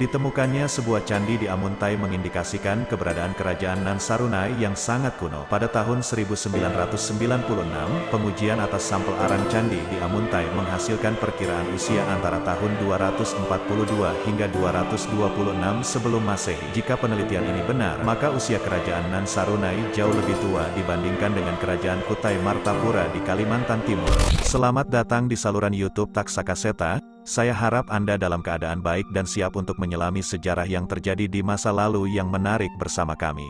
Ditemukannya sebuah candi di Amuntai mengindikasikan keberadaan kerajaan Nan Sarunai yang sangat kuno. Pada tahun 1996, pengujian atas sampel arang candi di Amuntai menghasilkan perkiraan usia antara tahun 242 hingga 226 sebelum Masehi. Jika penelitian ini benar, maka usia kerajaan Nan Sarunai jauh lebih tua dibandingkan dengan kerajaan Kutai Martapura di Kalimantan Timur. Selamat datang di saluran YouTube Taksakaseta. Saya harap Anda dalam keadaan baik dan siap untuk menyelami sejarah yang terjadi di masa lalu yang menarik bersama kami.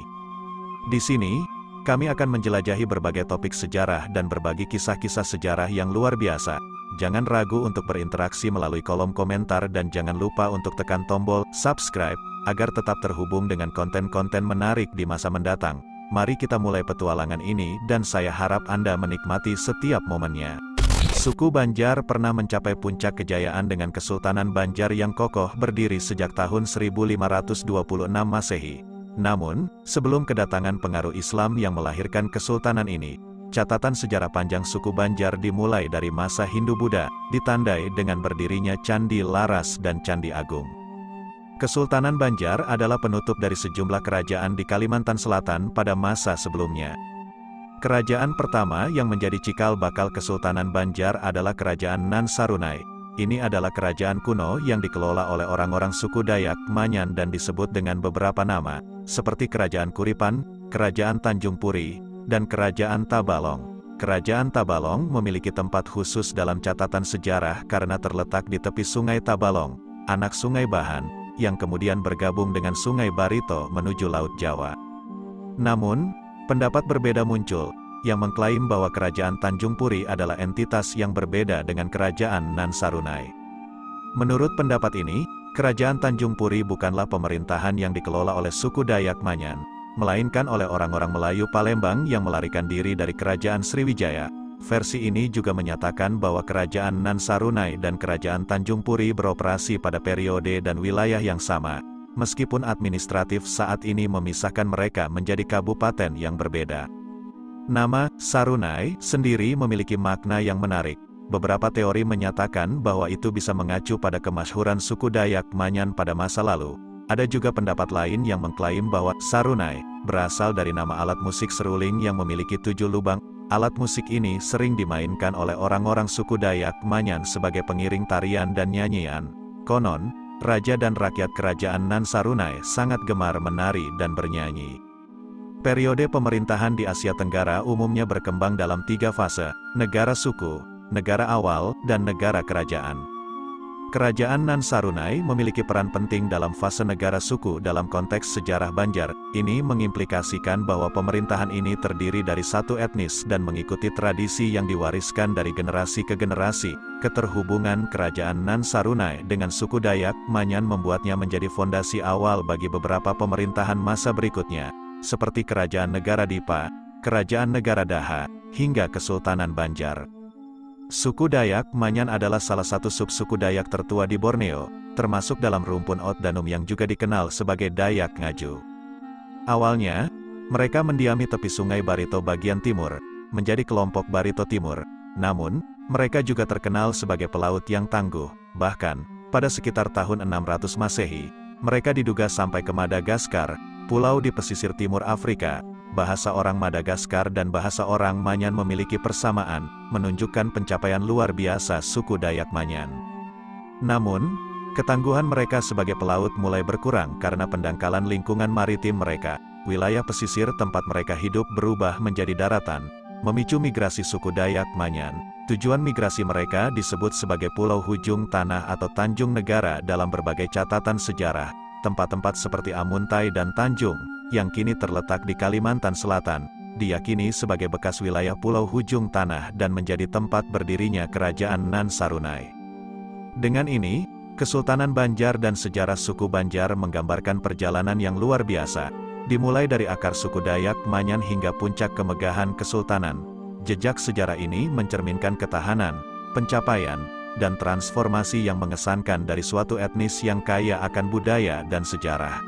Di sini, kami akan menjelajahi berbagai topik sejarah dan berbagi kisah-kisah sejarah yang luar biasa. Jangan ragu untuk berinteraksi melalui kolom komentar dan jangan lupa untuk tekan tombol subscribe, agar tetap terhubung dengan konten-konten menarik di masa mendatang. Mari kita mulai petualangan ini dan saya harap Anda menikmati setiap momennya. Suku Banjar pernah mencapai puncak kejayaan dengan Kesultanan Banjar yang kokoh berdiri sejak tahun 1526 Masehi. Namun, sebelum kedatangan pengaruh Islam yang melahirkan kesultanan ini, catatan sejarah panjang suku Banjar dimulai dari masa Hindu-Buddha, ditandai dengan berdirinya Candi Laras dan Candi Agung. Kesultanan Banjar adalah penutup dari sejumlah kerajaan di Kalimantan Selatan pada masa sebelumnya. Kerajaan pertama yang menjadi cikal bakal Kesultanan Banjar adalah Kerajaan Nan Sarunai. Ini adalah kerajaan kuno yang dikelola oleh orang-orang suku Dayak Manyan dan disebut dengan beberapa nama, seperti Kerajaan Kuripan, Kerajaan Tanjung Puri, dan Kerajaan Tabalong. Kerajaan Tabalong memiliki tempat khusus dalam catatan sejarah karena terletak di tepi Sungai Tabalong, anak Sungai Bahan, yang kemudian bergabung dengan Sungai Barito menuju Laut Jawa. Namun, pendapat berbeda muncul, yang mengklaim bahwa Kerajaan Tanjung Puri adalah entitas yang berbeda dengan Kerajaan Nan Sarunai. Menurut pendapat ini, Kerajaan Tanjung Puri bukanlah pemerintahan yang dikelola oleh suku Dayak Manyan, melainkan oleh orang-orang Melayu Palembang yang melarikan diri dari Kerajaan Sriwijaya. Versi ini juga menyatakan bahwa Kerajaan Nan Sarunai dan Kerajaan Tanjung Puri beroperasi pada periode dan wilayah yang sama, meskipun administratif saat ini memisahkan mereka menjadi kabupaten yang berbeda. Nama Sarunai sendiri memiliki makna yang menarik. Beberapa teori menyatakan bahwa itu bisa mengacu pada kemasyhuran suku Dayak Manyan pada masa lalu. Ada juga pendapat lain yang mengklaim bahwa Sarunai berasal dari nama alat musik seruling yang memiliki 7 lubang. Alat musik ini sering dimainkan oleh orang-orang suku Dayak Manyan sebagai pengiring tarian dan nyanyian. Konon, raja dan rakyat kerajaan Nan Sarunai sangat gemar menari dan bernyanyi. Periode pemerintahan di Asia Tenggara umumnya berkembang dalam 3 fase: negara suku, negara awal, dan negara kerajaan. Kerajaan Nan Sarunai memiliki peran penting dalam fase negara suku dalam konteks sejarah Banjar. Ini mengimplikasikan bahwa pemerintahan ini terdiri dari satu etnis dan mengikuti tradisi yang diwariskan dari generasi ke generasi. Keterhubungan Kerajaan Nan Sarunai dengan suku Dayak Manyan membuatnya menjadi fondasi awal bagi beberapa pemerintahan masa berikutnya, seperti Kerajaan Negara Dipa, Kerajaan Negara Daha, hingga Kesultanan Banjar. Suku Dayak Manyan adalah salah satu subsuku Dayak tertua di Borneo, termasuk dalam rumpun Otdanum yang juga dikenal sebagai Dayak Ngaju. Awalnya, mereka mendiami tepi Sungai Barito bagian timur, menjadi kelompok Barito Timur. Namun, mereka juga terkenal sebagai pelaut yang tangguh. Bahkan, pada sekitar tahun 600 Masehi, mereka diduga sampai ke Madagaskar, pulau di pesisir timur Afrika. Bahasa orang Madagaskar dan bahasa orang Manyan memiliki persamaan, menunjukkan pencapaian luar biasa suku Dayak Manyan. Namun, ketangguhan mereka sebagai pelaut mulai berkurang karena pendangkalan lingkungan maritim mereka. Wilayah pesisir tempat mereka hidup berubah menjadi daratan, memicu migrasi suku Dayak Manyan. Tujuan migrasi mereka disebut sebagai Pulau Hujung Tanah atau Tanjung Negara dalam berbagai catatan sejarah. Tempat-tempat seperti Amuntai dan Tanjung, yang kini terletak di Kalimantan Selatan, diyakini sebagai bekas wilayah Pulau Hujung Tanah dan menjadi tempat berdirinya Kerajaan Nan Sarunai. Dengan ini, Kesultanan Banjar dan sejarah suku Banjar menggambarkan perjalanan yang luar biasa, dimulai dari akar suku Dayak Manyan hingga puncak kemegahan kesultanan. Jejak sejarah ini mencerminkan ketahanan, pencapaian, dan transformasi yang mengesankan dari suatu etnis yang kaya akan budaya dan sejarah.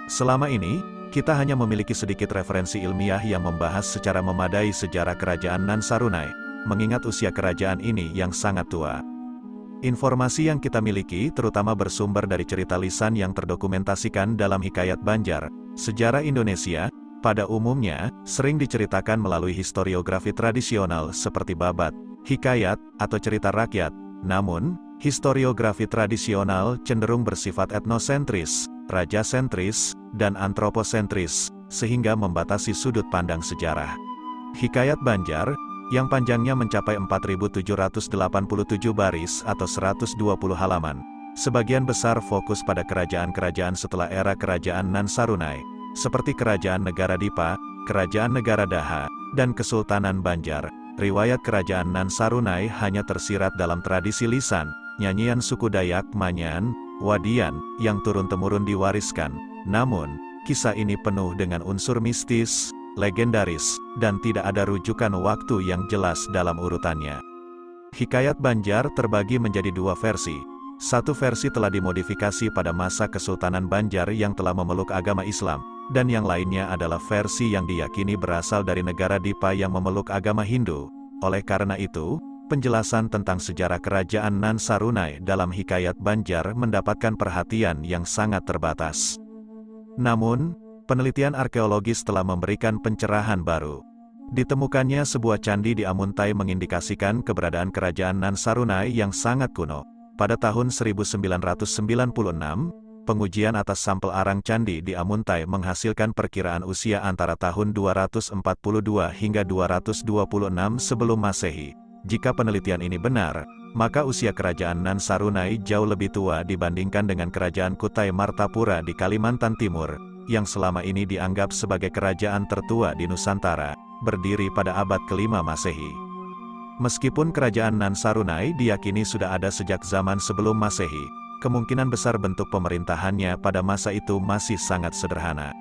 Selama ini, kita hanya memiliki sedikit referensi ilmiah yang membahas secara memadai sejarah Kerajaan Nan Sarunai, mengingat usia kerajaan ini yang sangat tua. Informasi yang kita miliki terutama bersumber dari cerita lisan yang terdokumentasikan dalam Hikayat Banjar. Sejarah Indonesia, pada umumnya, sering diceritakan melalui historiografi tradisional seperti babat, hikayat, atau cerita rakyat. Namun, historiografi tradisional cenderung bersifat etnosentris, rajasentris, dan antroposentris, sehingga membatasi sudut pandang sejarah. Hikayat Banjar, yang panjangnya mencapai 4.787 baris atau 120 halaman, sebagian besar fokus pada kerajaan-kerajaan setelah era Kerajaan Nan Sarunai, seperti Kerajaan Negara Dipa, Kerajaan Negara Daha, dan Kesultanan Banjar. Riwayat Kerajaan Nan Sarunai hanya tersirat dalam tradisi lisan, nyanyian suku Dayak Manyan, Wadian, yang turun-temurun diwariskan. Namun, kisah ini penuh dengan unsur mistis, legendaris, dan tidak ada rujukan waktu yang jelas dalam urutannya. Hikayat Banjar terbagi menjadi dua versi. Satu versi telah dimodifikasi pada masa Kesultanan Banjar yang telah memeluk agama Islam, dan yang lainnya adalah versi yang diyakini berasal dari negara Dipa yang memeluk agama Hindu. Oleh karena itu, penjelasan tentang sejarah Kerajaan Nan Sarunai dalam Hikayat Banjar mendapatkan perhatian yang sangat terbatas. Namun, penelitian arkeologis telah memberikan pencerahan baru. Ditemukannya sebuah candi di Amuntai mengindikasikan keberadaan Kerajaan Nan Sarunai yang sangat kuno. Pada tahun 1996, pengujian atas sampel arang candi di Amuntai menghasilkan perkiraan usia antara tahun 242 hingga 226 sebelum Masehi. Jika penelitian ini benar, maka usia Kerajaan Nan Sarunai jauh lebih tua dibandingkan dengan Kerajaan Kutai Martapura di Kalimantan Timur, yang selama ini dianggap sebagai kerajaan tertua di Nusantara, berdiri pada abad ke-5 Masehi. Meskipun Kerajaan Nan Sarunai diyakini sudah ada sejak zaman sebelum Masehi, kemungkinan besar bentuk pemerintahannya pada masa itu masih sangat sederhana.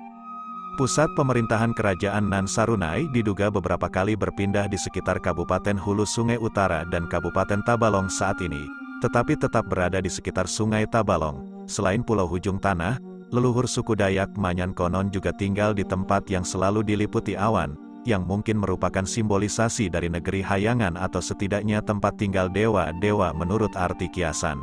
Pusat pemerintahan Kerajaan Nan Sarunai diduga beberapa kali berpindah di sekitar Kabupaten Hulu Sungai Utara dan Kabupaten Tabalong saat ini, tetapi tetap berada di sekitar Sungai Tabalong. Selain Pulau Hujung Tanah, leluhur suku Dayak Manyan konon juga tinggal di tempat yang selalu diliputi awan, yang mungkin merupakan simbolisasi dari negeri hayangan atau setidaknya tempat tinggal dewa-dewa menurut arti kiasan.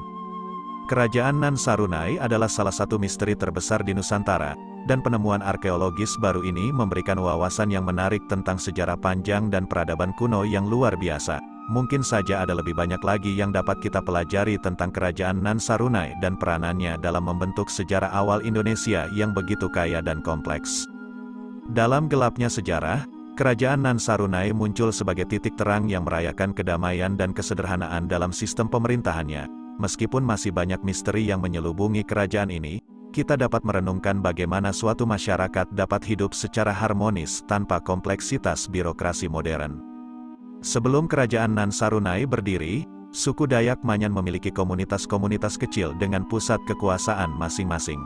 Kerajaan Nan Sarunai adalah salah satu misteri terbesar di Nusantara, dan penemuan arkeologis baru ini memberikan wawasan yang menarik tentang sejarah panjang dan peradaban kuno yang luar biasa. Mungkin saja ada lebih banyak lagi yang dapat kita pelajari tentang Kerajaan Nan Sarunai dan peranannya dalam membentuk sejarah awal Indonesia yang begitu kaya dan kompleks. Dalam gelapnya sejarah, Kerajaan Nan Sarunai muncul sebagai titik terang yang merayakan kedamaian dan kesederhanaan dalam sistem pemerintahannya. Meskipun masih banyak misteri yang menyelubungi kerajaan ini, kita dapat merenungkan bagaimana suatu masyarakat dapat hidup secara harmonis tanpa kompleksitas birokrasi modern. Sebelum Kerajaan Nan Sarunai berdiri, suku Dayak Manyan memiliki komunitas-komunitas kecil dengan pusat kekuasaan masing-masing.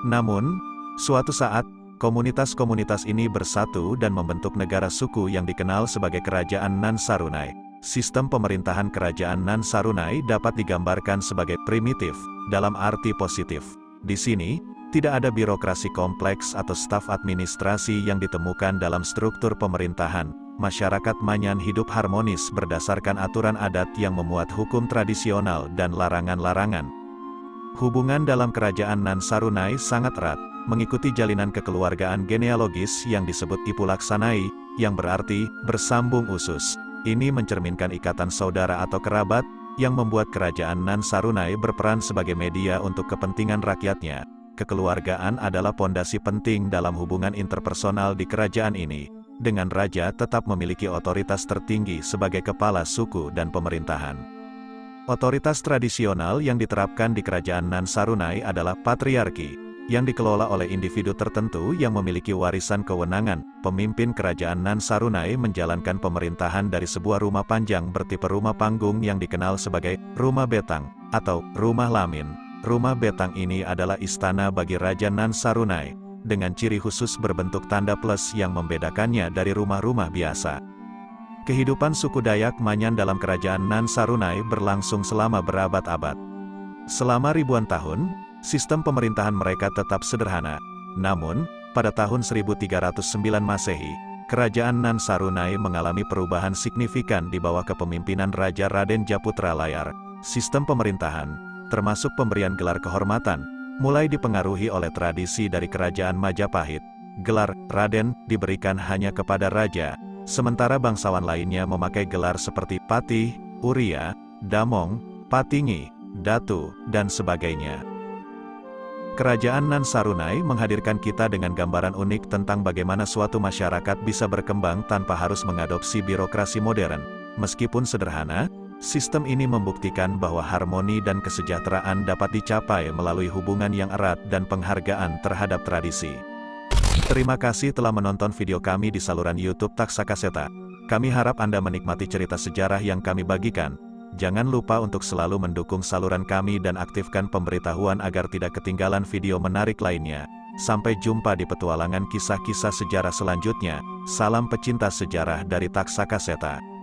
Namun, suatu saat, komunitas-komunitas ini bersatu dan membentuk negara suku yang dikenal sebagai Kerajaan Nan Sarunai. Sistem pemerintahan Kerajaan Nan Sarunai dapat digambarkan sebagai primitif, dalam arti positif. Di sini, tidak ada birokrasi kompleks atau staf administrasi yang ditemukan dalam struktur pemerintahan. Masyarakat Manyan hidup harmonis berdasarkan aturan adat yang memuat hukum tradisional dan larangan-larangan. Hubungan dalam Kerajaan Nan Sarunai sangat erat, mengikuti jalinan kekeluargaan genealogis yang disebut Ipulaksanai, yang berarti bersambung usus. Ini mencerminkan ikatan saudara atau kerabat, yang membuat Kerajaan Nan Sarunai berperan sebagai media untuk kepentingan rakyatnya. Kekeluargaan adalah pondasi penting dalam hubungan interpersonal di kerajaan ini, dengan raja tetap memiliki otoritas tertinggi sebagai kepala suku dan pemerintahan. Otoritas tradisional yang diterapkan di Kerajaan Nan Sarunai adalah patriarki, yang dikelola oleh individu tertentu yang memiliki warisan kewenangan. Pemimpin Kerajaan Nan Sarunai menjalankan pemerintahan dari sebuah rumah panjang bertipe rumah panggung yang dikenal sebagai rumah betang atau rumah lamin. Rumah betang ini adalah istana bagi Raja Nan Sarunai, dengan ciri khusus berbentuk tanda plus yang membedakannya dari rumah-rumah biasa. Kehidupan suku Dayak Manyan dalam Kerajaan Nan Sarunai berlangsung selama berabad-abad. Selama ribuan tahun, sistem pemerintahan mereka tetap sederhana. Namun, pada tahun 1309 Masehi, Kerajaan Nan Sarunai mengalami perubahan signifikan di bawah kepemimpinan Raja Raden Japutra Layar. sistem pemerintahan, termasuk pemberian gelar kehormatan, mulai dipengaruhi oleh tradisi dari kerajaan Majapahit. Gelar Raden diberikan hanya kepada raja, sementara bangsawan lainnya memakai gelar seperti Patih, Uria, Damong, Patinggi, Datu, dan sebagainya. Kerajaan Nan Sarunai menghadirkan kita dengan gambaran unik tentang bagaimana suatu masyarakat bisa berkembang tanpa harus mengadopsi birokrasi modern. Meskipun sederhana, sistem ini membuktikan bahwa harmoni dan kesejahteraan dapat dicapai melalui hubungan yang erat dan penghargaan terhadap tradisi. Terima kasih telah menonton video kami di saluran YouTube Taksakaseta. Kami harap Anda menikmati cerita sejarah yang kami bagikan. Jangan lupa untuk selalu mendukung saluran kami dan aktifkan pemberitahuan agar tidak ketinggalan video menarik lainnya. Sampai jumpa di petualangan kisah-kisah sejarah selanjutnya. Salam pecinta sejarah dari Taksakaseta.